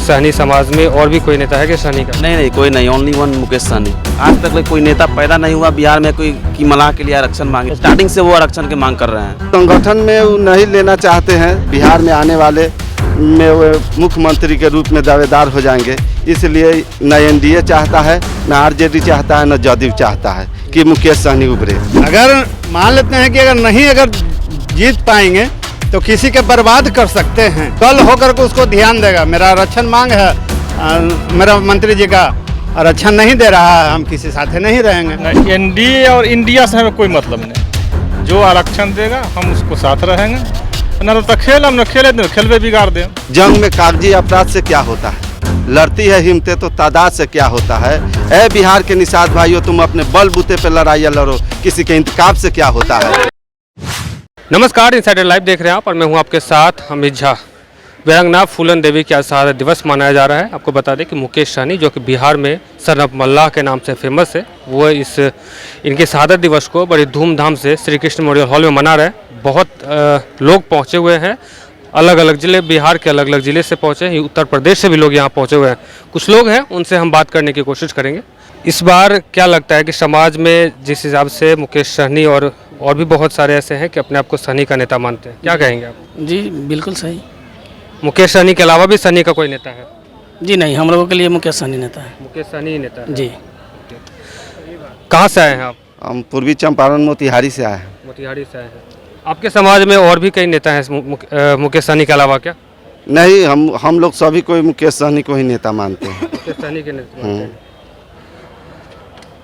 सहनी समाज में और भी कोई नेता है कि सहनी का? नहीं, कोई नहीं, ओनली वन मुकेश सहनी। आज तक कोई नेता पैदा नहीं हुआ बिहार में कोई की मलाह के लिए आरक्षण मांगे। स्टार्टिंग से वो आरक्षण की मांग कर रहे हैं। संगठन में वो नहीं लेना चाहते हैं। बिहार में आने वाले में वो मुख्यमंत्री के रूप में दावेदार हो जाएंगे, इसलिए न एनडीए चाहता है, न आरजेडी चाहता है, न जदयू चाहता है कि मुकेश सहनी उभरे। अगर मान लेते हैं कि अगर जीत पाएंगे तो किसी के बर्बाद कर सकते हैं। कल होकर के उसको ध्यान देगा, मेरा आरक्षण मांग है, मेरा मंत्री जी का आरक्षण नहीं दे रहा है, हम किसी साथ नहीं रहेंगे। एनडीए और इंडिया से हमें कोई मतलब नहीं। जो आरक्षण देगा हम उसको साथ रहेंगे, न तो खेल हम न खेले तो खेलवे बिगाड़ दें। जंग में कागजी अपराध से क्या होता है, लड़ती है हिम्मतें तो तादाद से क्या होता है। ऐ बिहार के निषाद भाइयों, तुम अपने बलबूते पे लड़ाइयाँ लड़ो, किसी के इंतखाब से क्या होता है। नमस्कार, इनसाइडर लाइव देख रहे हैं आप और मैं हूं आपके साथ अमित झा। वीरांगना फूलन देवी की आज शहादत दिवस मनाया जा रहा है। आपको बता दें कि मुकेश सहनी जो कि बिहार में सन ऑफ मल्लाह के नाम से फेमस है, वो इनके शहादत दिवस को बड़ी धूमधाम से श्री कृष्ण मेमोरियल हॉल में मना रहे हैं। बहुत लोग पहुंचे हुए हैं, अलग अलग ज़िले, बिहार के अलग अलग ज़िले से पहुंचे हैं, उत्तर प्रदेश से भी लोग यहाँ पहुंचे हुए हैं। कुछ लोग हैं, उनसे हम बात करने की कोशिश करेंगे। इस बार क्या लगता है कि समाज में जिस हिसाब से मुकेश सहनी और भी बहुत सारे ऐसे हैं कि अपने आप को सहनी का नेता मानते हैं, क्या कहेंगे आप? जी बिल्कुल सही। मुकेश सहनी के अलावा भी सहनी का कोई नेता है? जी नहीं, हम लोगों के लिए मुकेश सहनी नेता है। मुकेश सहनी ही नेता है जी। कहाँ से आए हैं आप? हम पूर्वी चंपारण मोतिहारी से आए हैं। मोतिहारी से आए हैं। आपके समाज में और भी कई नेता हैं मुकेश सहनी के अलावा क्या? नहीं, हम लोग सभी कोई मुकेश सहनी को ही नेता मानते हैं। मुकेश सहनी के नेता मानते हैं।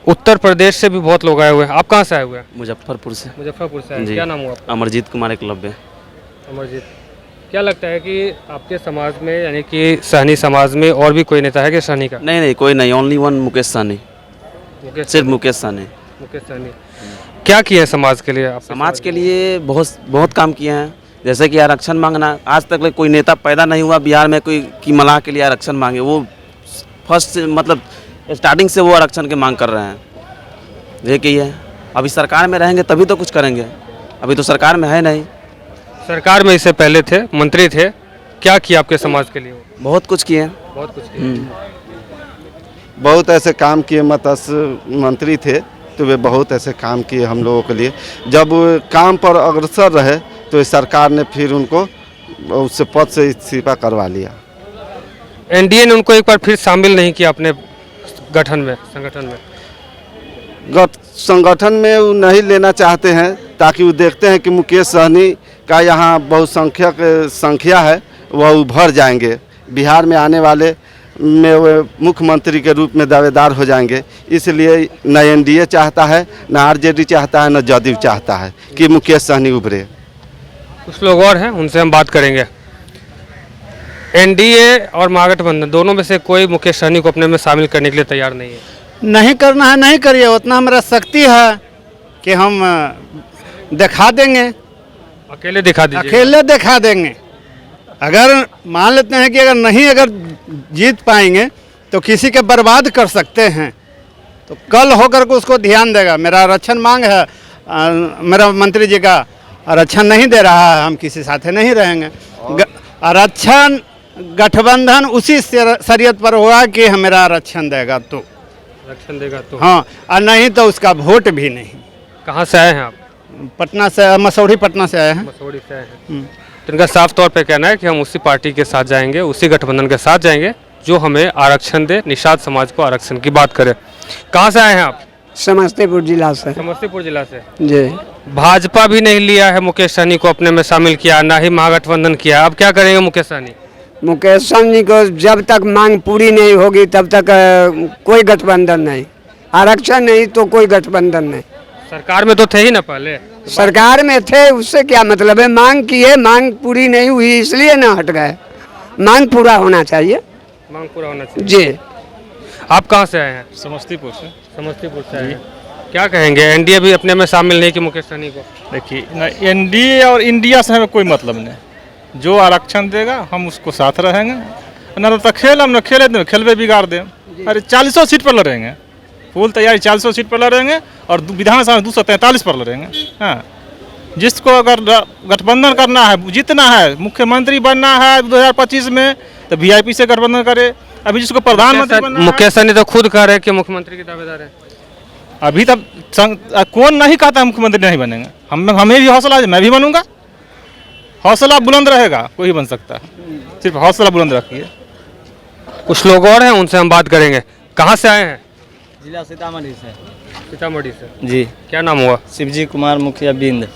उत्तर प्रदेश से भी बहुत लोग आए हुए हैं। आप कहाँ से आए हुए हैं? मुजफ्फरपुर से। मुजफ्फरपुर से आए। जी। क्या नाम हुआ आपका? अमरजीत कुमार एकलव्य। अमरजीत, क्या लगता है कि आपके समाज में यानी कि सहनी समाज में और भी कोई नेता है कि सहनी का? नहीं, कोई नहीं, ओनली वन मुकेश सहनी। सिर्फ मुकेश सहनी। मुकेश सहनी क्या किए हैं समाज के लिए? आप समाज के लिए बहुत काम किए हैं, जैसे कि आरक्षण मांगना। आज तक कोई नेता पैदा नहीं हुआ बिहार में कोई की मलाह के लिए आरक्षण मांगे। वो फर्स्ट मतलब स्टार्टिंग से वो आरक्षण की मांग कर रहे हैं। ये कि है, अभी सरकार में रहेंगे तभी तो कुछ करेंगे, अभी तो सरकार में है नहीं। सरकार में इससे पहले थे, मंत्री थे, क्या किया आपके समाज के लिए? बहुत कुछ किए। बहुत कुछ किया। बहुत ऐसे काम किए, मत्स्य मंत्री थे तो वे बहुत ऐसे काम किए हम लोगों के लिए। जब काम पर अग्रसर रहे तो इस सरकार ने फिर उनको उससे पद से इस्तीफा करवा लिया। एनडीए ने उनको एक बार फिर शामिल नहीं किया अपने संगठन में वो नहीं लेना चाहते हैं, ताकि वो देखते हैं कि मुकेश सहनी का यहाँ बहुसंख्यक संख्या है, वह उभर जाएंगे, बिहार में आने वाले में वो मुख्यमंत्री के रूप में दावेदार हो जाएंगे। इसलिए न एनडीए चाहता है, न आरजेडी चाहता है, न जदयू चाहता है कि मुकेश सहनी उभरे। कुछ लोग और हैं, उनसे हम बात करेंगे। एनडीए और महागठबंधन दोनों में से कोई मुकेश सहनी को अपने में शामिल करने के लिए तैयार नहीं है। नहीं करना है नहीं करिए, उतना हमारा शक्ति है कि हम दिखा देंगे। अकेले दिखा दीजिए। अकेले दिखा देंगे। अगर मान लेते हैं कि अगर जीत पाएंगे तो किसी के बर्बाद कर सकते हैं, तो कल होकर के उसको ध्यान देगा, मेरा आरक्षण मांग है, मेरा मंत्री जी का आरक्षण नहीं दे रहा है, हम किसी साथ नहीं रहेंगे। आरक्षण गठबंधन उसी शरीयत पर हुआ कि मेरा आरक्षण देगा तो हाँ, और नहीं तो उसका वोट भी नहीं। कहाँ से आए हैं आप? पटना से, मसौढ़ी पटना से आए हैं। मसौढ़ी से आए हैं। तो इनका साफ तौर पे कहना है कि हम उसी पार्टी के साथ जाएंगे, उसी गठबंधन के साथ जाएंगे जो हमें आरक्षण दे, निषाद समाज को आरक्षण की बात करे। कहाँ से आए हैं आप? समस्तीपुर जिला से। समस्तीपुर जिला से जी। भाजपा भी नहीं लिया है मुकेश सहनी को अपने में शामिल किया, ना ही महागठबंधन किया। अब क्या करेंगे मुकेश सहनी? मुकेश सहनी को जब तक मांग पूरी नहीं होगी तब तक कोई गठबंधन नहीं, आरक्षण नहीं तो कोई गठबंधन नहीं। सरकार में तो थे ही ना पहले। सरकार में थे, उससे क्या मतलब है? मांग की है, मांग पूरी नहीं हुई इसलिए ना हट गए। मांग पूरा होना चाहिए। मांग पूरा होना चाहिए। जी। आप कहाँ से आए हैं? समस्तीपुर से। समस्तीपुर से आए हैं। क्या कहेंगे, एनडीए भी अपने में शामिल नहीं कि मुकेश सहनी को? देखिए, न एनडीए और इंडिया से हमें कोई मतलब नहीं। जो आरक्षण देगा हम उसको साथ रहेंगे, न तो खेल हम न खेले तो खेलवे बिगाड़ दें। अरे 40 सीट पर लड़ेंगे, फुल तैयारी 40 सीट पर लड़ेंगे और विधानसभा 243 पर लड़ेंगे। हाँ, जिसको अगर गठबंधन करना है, जीतना है, मुख्यमंत्री बनना है 2025 में, तो वीआईपी से गठबंधन करे। अभी जिसको प्रधानमंत्री बनना है, मुकेश सहनी तो खुद कह रहे हैं कि मुख्यमंत्री के दावेदार हैं। अभी तक कौन नहीं कहता है मुख्यमंत्री नहीं बनेगा। हमें भी हौसला है, मैं भी बनूंगा। हौसला बुलंद रहेगा, कोई ही बन सकता है, सिर्फ हौसला बुलंद रखिए। कुछ लोग और हैं, उनसे हम बात करेंगे। कहाँ से आए हैं? जिला सीतामढ़ी से। सीतामढ़ी से। जी, क्या नाम हुआ? शिवजी कुमार मुखिया बिंद।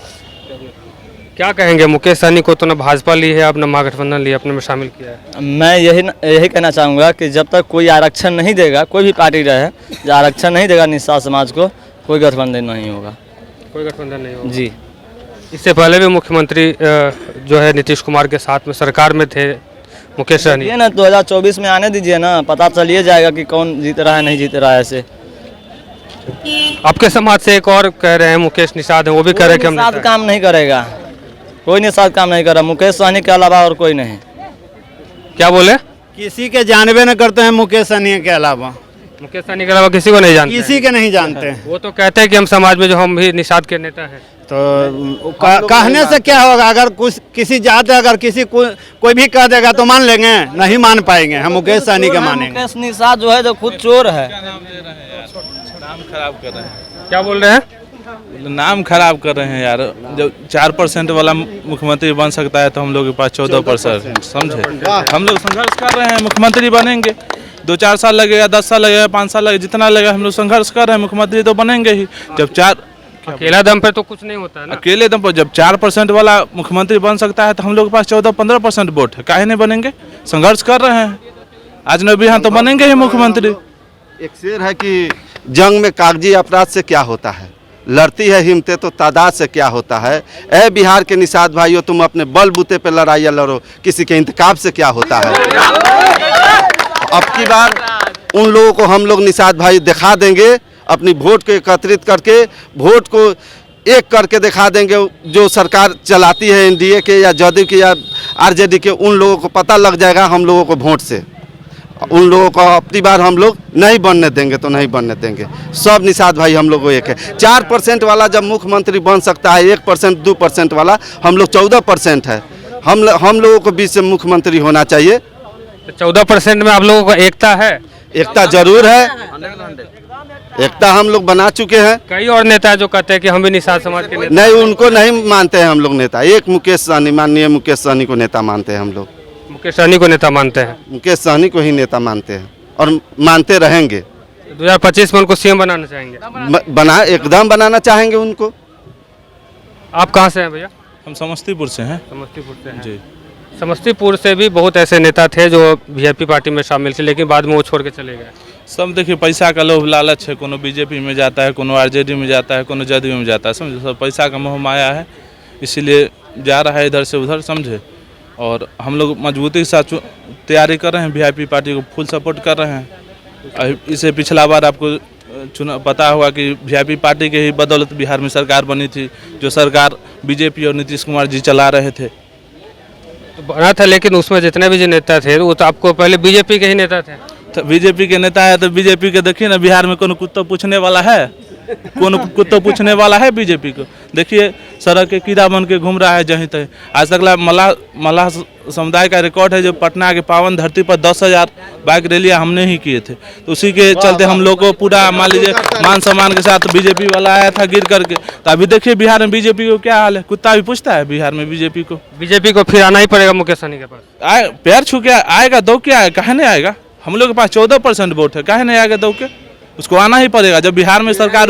क्या कहेंगे? मुकेश सहनी को तो ना भाजपा ली है, अब ना महागठबंधन ली, अपने में शामिल किया है। मैं यही कहना चाहूँगा कि जब तक कोई आरक्षण नहीं देगा, कोई भी पार्टी रहे, जो आरक्षण नहीं देगा निषाद समाज को, कोई गठबंधन नहीं होगा। कोई गठबंधन नहीं होगा। जी, इससे पहले भी मुख्यमंत्री जो है नीतीश कुमार के साथ में सरकार में थे मुकेश सहनी। ये ना 2024 में आने दीजिए ना, पता चलिए जाएगा कि कौन जीत रहा है नहीं जीत रहा है। ऐसे आपके समाज से एक और कह रहे हैं मुकेश निषाद हैं, वो भी कह रहे हैं कि हम निषाद नेता काम नहीं करेगा, कोई निषाद काम नहीं कर रहा, मुकेश सहनी के अलावा और कोई नहीं। हैं। क्या बोले? किसी के जानबे न करते हैं मुकेश सहनी के अलावा, मुकेश सहनी के अलावा किसी को नहीं जानते किसी के नहीं जानते हैं। वो तो कहते हैं कि हम समाज में जो हम भी निषाद के नेता हैं। तो कहने से क्या होगा? अगर कुछ किसी जात अगर किसी कोई भी कह देगा तो मान लेंगे? नहीं मान पाएंगे। हम मुकेश सहनी के मानेंगे। मुकेश निषाद जो है जो खुद चोर है। नाम खराब कर रहे हैं, क्या बोल रहे हैं? नाम खराब कर रहे हैं यार। जब 4% वाला मुख्यमंत्री बन सकता है तो हम लोग के पास 14%, समझे। हम लोग संघर्ष कर रहे हैं, मुख्यमंत्री बनेंगे। 2-4 साल लगेगा, 10 साल लगेगा, 5 साल लगेगा, जितना लगेगा हम लोग संघर्ष कर रहे हैं, मुख्यमंत्री तो बनेंगे ही। जब अकेला दम पे तो कुछ नहीं होता है ना। अकेले दम पर जब 4% वाला मुख्यमंत्री बन सकता है तो हम लोग के पास 14-15% वोट है, काहे नहीं बनेंगे? संघर्ष कर रहे हैं, आज न भी हाँ तो बनेंगे ही मुख्यमंत्री। एक शेर है कि जंग में कागजी अपराध से क्या होता है, लड़ती है हिम्मतें तो तादाद से क्या होता है। ए बिहार के निषाद भाइयों, तुम अपने बलबूते पे लड़ाइयाँ लड़ो, किसी के इंतखाब से क्या होता है। अब की बार उन लोगों को हम लोग निषाद भाई दिखा देंगे, अपनी वोट को एकत्रित करके वोट को एक करके दिखा देंगे। जो सरकार चलाती है एनडीए के या जदयू के या आरजेडी के, उन लोगों को पता लग जाएगा हम लोगों को वोट से। उन लोगों को अपनी बार हम लोग नहीं बनने देंगे तो नहीं बनने देंगे। सब निषाद भाई हम लोग को एक है। 4% वाला जब मुख्यमंत्री बन सकता है, 1% 2% वाला, हम लोग 14% है। हम लोगों को बीच से मुख्यमंत्री होना चाहिए। 14% में आप लोगों को एकता है? एकता जरूर है, एकता हम लोग बना चुके हैं। कई और नेता जो कहते हैं कि हम भी निषाद समाज के नेता। नहीं, उनको नहीं मानते हैं हम लोग नेता। एक मुकेश सहनी, माननीय मुकेश सहनी को नेता मानते हैं हम लोग। मुकेश सहनी को नेता मानते हैं? मुकेश सहनी को ही नेता मानते हैं और मानते रहेंगे। 2025 में उनको सीएम बनाना चाहेंगे? बना एकदम बनाना चाहेंगे उनको। आप कहाँ से हैं भैया? हम समस्तीपुर से हैं। समस्तीपुर से हैं। जी, समस्तीपुर से भी बहुत ऐसे नेता थे जो वीआईपी पार्टी में शामिल थे, लेकिन बाद में वो छोड़ के चले गए। सब देखिए पैसा का लोभ लालच है। कोनो बीजेपी में जाता है, कोनो आरजेडी में जाता है, कोनो जदयू में जाता है, समझे। सब पैसा का मोह माया है, इसीलिए जा रहा है इधर से उधर, समझे। और हम लोग मजबूती के साथ तैयारी कर रहे हैं, वीआईपी पार्टी को फुल सपोर्ट कर रहे हैं। इससे पिछला बार आपको पता होगा कि वीआईपी पार्टी के ही बदौलत बिहार में सरकार बनी थी, जो सरकार बीजेपी और नीतीश कुमार जी चला रहे थे। तो बना था, लेकिन उसमें जितने भी जो नेता थे वो तो आपको पहले बीजेपी के ही नेता थे। तो बीजेपी के नेता है तो बीजेपी के देखिए ना, बिहार में कौन कुत्ता पूछने वाला है? कौन कुत्ता पूछने वाला है बीजेपी को? देखिए सड़क के कीड़ा बन के घूम रहा है जहीं तक। आज तक मल्लाह समुदाय का रिकॉर्ड है, जो पटना के पावन धरती पर 10,000 बाइक रैलियाँ हमने ही किए थे। तो उसी के चलते हम लोग को पूरा मान लीजिए मान सम्मान के साथ बीजेपी वाला आया था गिर करके। तो अभी देखिए बिहार में बीजेपी को क्या हाल है, कुत्ता भी पूछता है बिहार में बीजेपी को। बीजेपी को फिर आना ही पड़ेगा मुकेश सहनी के पास। पैर छू के आएगा, दो क्या है, कहे नहीं आएगा? हम लोग के पास 14% वोट है, काहे नहीं आएगा दो के? उसको आना ही पड़ेगा। जब बिहार में सरकार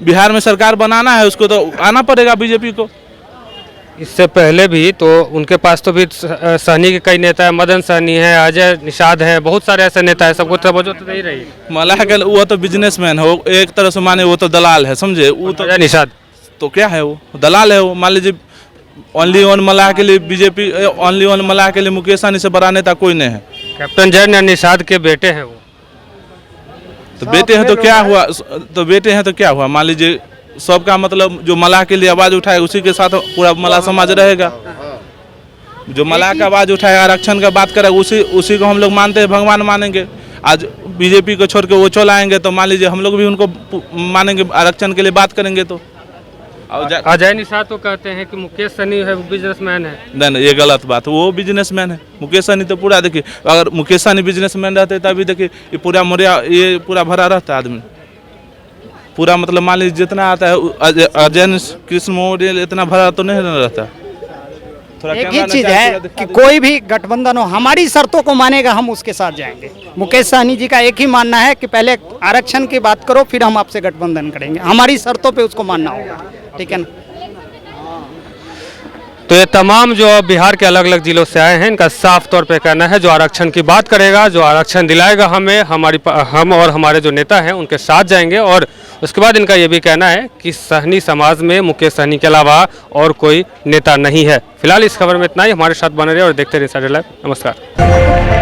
बिहार में सरकार बनाना है, उसको तो आना पड़ेगा बीजेपी को। इससे पहले भी तो उनके पास तो भी सहनी के कई नेता है, मदन सहनी है, अजय निषाद है, बहुत सारे ऐसे नेता है, सबको तवज्जो तो नहीं रही। मल्लाह के वो तो बिजनेसमैन है, एक तरह से माने वो तो दलाल है, समझे। वो तो अजय निषाद तो क्या है, वो दलाल है। वो मान लीजिए ओनली वन मल्लाह के लिए बीजेपी, ओनली वन मल्लाह के लिए मुकेश सहनी से बड़ा नेता कोई नहीं है। कैप्टन जय निषाद के बेटे हैं वो। तो बेटे हैं तो क्या हुआ? तो बेटे हैं तो क्या हुआ? मान लीजिए सबका मतलब जो मल्लाह के लिए आवाज़ उठाए उसी के साथ पूरा मल्लाह समाज रहेगा। जो मल्लाह का आवाज़ उठाए, आरक्षण का बात करेगा, उसी को हम लोग मानते हैं, भगवान मानेंगे। आज बीजेपी को छोड़ के वो चल आएंगे तो मान लीजिए हम लोग भी उनको मानेंगे, आरक्षण के लिए बात करेंगे। तो और अजय निषाद तो कहते हैं कि मुकेश सहनी है वो बिजनेसमैन है। नहीं ये गलत बात है, वो बिजनेसमैन है। मुकेश सहनी तो पूरा देखिए, अगर मुकेश सहनी बिजनेसमैन रहते तभी देखिए ये पूरा मोरिया ये पूरा भरा रहता आदमी पूरा, मतलब मान लीजिए जितना आता है अजय कृष्ण मौर्य इतना भरा तो नहीं रहता। एक ही चीज है कि कोई भी गठबंधन हो हमारी शर्तों को मानेगा हम उसके साथ जाएंगे। मुकेश सहनी जी का एक ही मानना है कि पहले आरक्षण की बात करो फिर हम आपसे गठबंधन करेंगे, हमारी शर्तों पे उसको मानना होगा, ठीक है ना। तो ये तमाम जो बिहार के अलग अलग जिलों से आए हैं इनका साफ तौर पे कहना है जो आरक्षण की बात करेगा, जो आरक्षण दिलाएगा हमें, हम और हमारे जो नेता हैं उनके साथ जाएंगे। और उसके बाद इनका ये भी कहना है कि सहनी समाज में मुकेश सहनी के अलावा और कोई नेता नहीं है। फिलहाल इस खबर में इतना ही। हमारे साथ बने रहिए और देखते रहिए इनसाइडर लाइव। नमस्कार।